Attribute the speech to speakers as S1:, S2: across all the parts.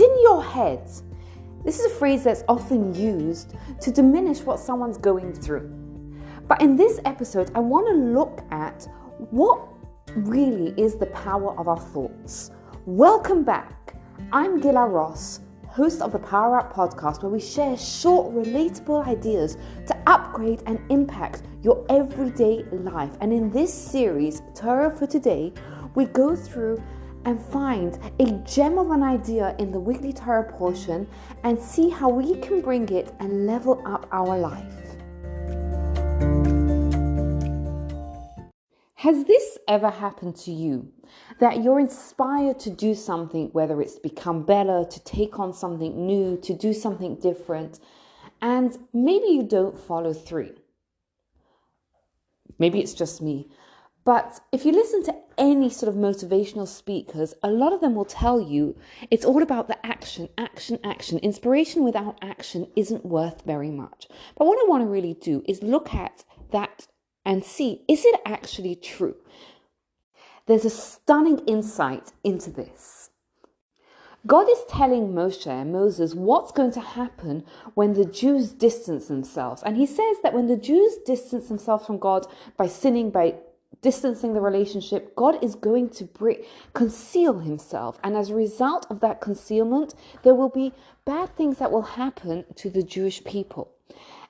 S1: in your head. This is a phrase that's often used to diminish what someone's going through. But in this episode, I want to look at what really is the power of our thoughts. Welcome back. I'm Gila Ross, host of the Power Up podcast, where we share short, relatable ideas to upgrade and impact your everyday life. And in this series, Torah for Today, we go through and find a gem of an idea in the weekly Torah portion and see how we can bring it and level up our life. Has this ever happened to you? That you're inspired to do something, whether it's to become better, to take on something new, to do something different, and maybe you don't follow through. Maybe it's just me. But if you listen to any sort of motivational speakers, a lot of them will tell you it's all about the action. Inspiration without action isn't worth very much. But what I want to really do is look at that and see, is it actually true? There's a stunning insight into this. God is telling Moses what's going to happen when the Jews distance themselves. And he says that when the Jews distance themselves from God by sinning, by distancing the relationship, God is going to conceal himself. And as a result of that concealment, there will be bad things that will happen to the Jewish people.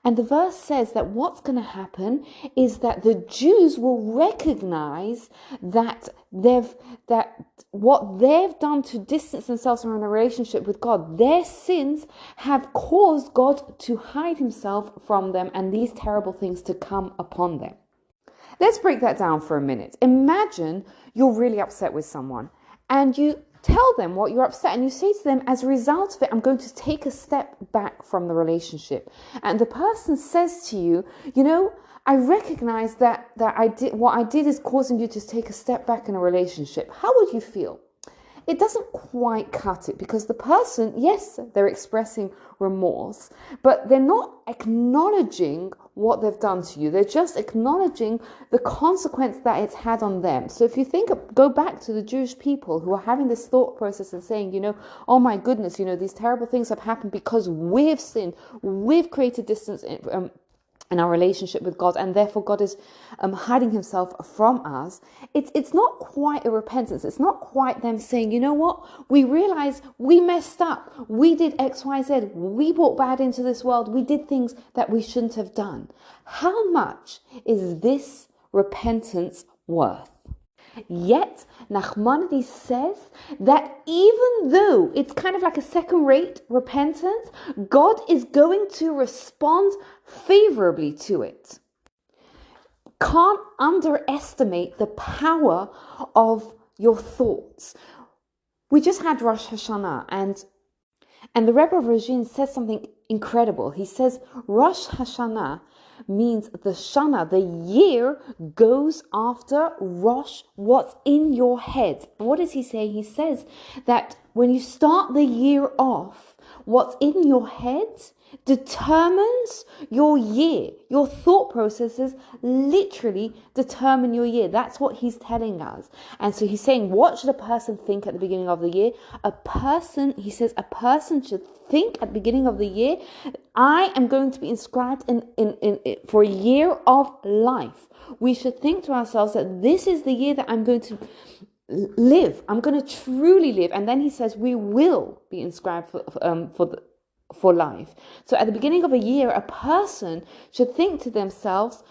S1: And the verse says that what's going to happen is that the Jews will recognize that what they've done to distance themselves from a relationship with God, their sins have caused God to hide himself from them and these terrible things to come upon them. Let's break that down for a minute. Imagine you're really upset with someone and you tell them what you're upset and you say to them, as a result of it, I'm going to take a step back from the relationship. And the person says to you, I recognize that what I did is causing you to take a step back in a relationship. How would you feel? It doesn't quite cut it because the person, yes, they're expressing remorse, but they're not acknowledging what they've done to you. They're just acknowledging the consequence that it's had on them. So if you go back to the Jewish people who are having this thought process and saying, oh my goodness, these terrible things have happened because we've sinned, we've created distance in our relationship with God, and therefore God is hiding himself from us. It's not quite a repentance. It's not quite them saying, you know what? We realize we messed up. We did X, Y, Z. We brought bad into this world. We did things that we shouldn't have done. How much is this repentance worth? Yet, Nachmanides says that even though it's kind of like a second-rate repentance, God is going to respond favorably to it. Can't underestimate the power of your thoughts. We just had Rosh Hashanah, and the Rebbe of Rajin says something incredible. He says Rosh Hashanah means the Shana, the year, goes after Rosh, what's in your head. What does he say? He says that when you start the year off, what's in your head determines your year. Your thought processes literally determine your year. That's what he's telling us. And so he's saying, what should a person think at the beginning of the year? He says a person should think at the beginning of the year, I am going to be inscribed in for a year of life. We should think to ourselves that this is the year that I'm going to live. I'm going to truly live. And then he says we will be inscribed for life. So at the beginning of a year, a person should think to themselves,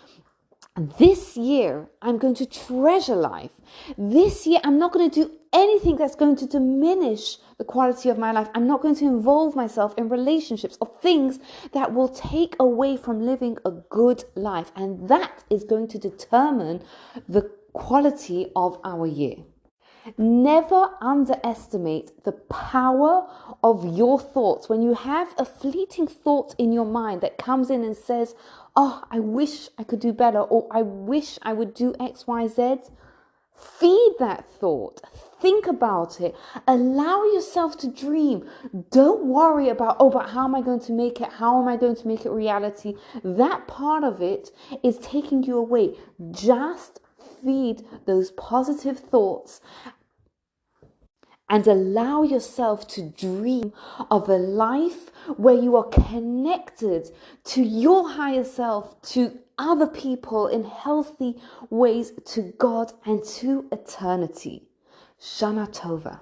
S1: this year, I'm going to treasure life. This year, I'm not going to do anything that's going to diminish the quality of my life. I'm not going to involve myself in relationships or things that will take away from living a good life. And that is going to determine the quality of our year. Never underestimate the power of your thoughts. When you have a fleeting thought in your mind that comes in and says, oh, I wish I could do better, or I wish I would do X, Y, Z, feed that thought. Think about it. Allow yourself to dream. Don't worry about, but how am I going to make it? How am I going to make it reality? That part of it is taking you away. Just feed those positive thoughts and allow yourself to dream of a life where you are connected to your higher self, to other people in healthy ways, to God and to eternity. Shana Tova.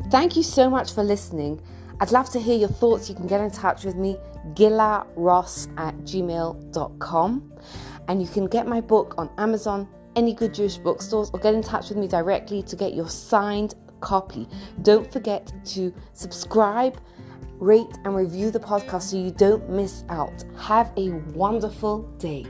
S1: Thank you so much for listening. I'd love to hear your thoughts. You can get in touch with me, gilaross@gmail.com. And you can get my book on Amazon, any good Jewish bookstores, or get in touch with me directly to get your signed copy. Don't forget to subscribe, rate, and review the podcast so you don't miss out. Have a wonderful day.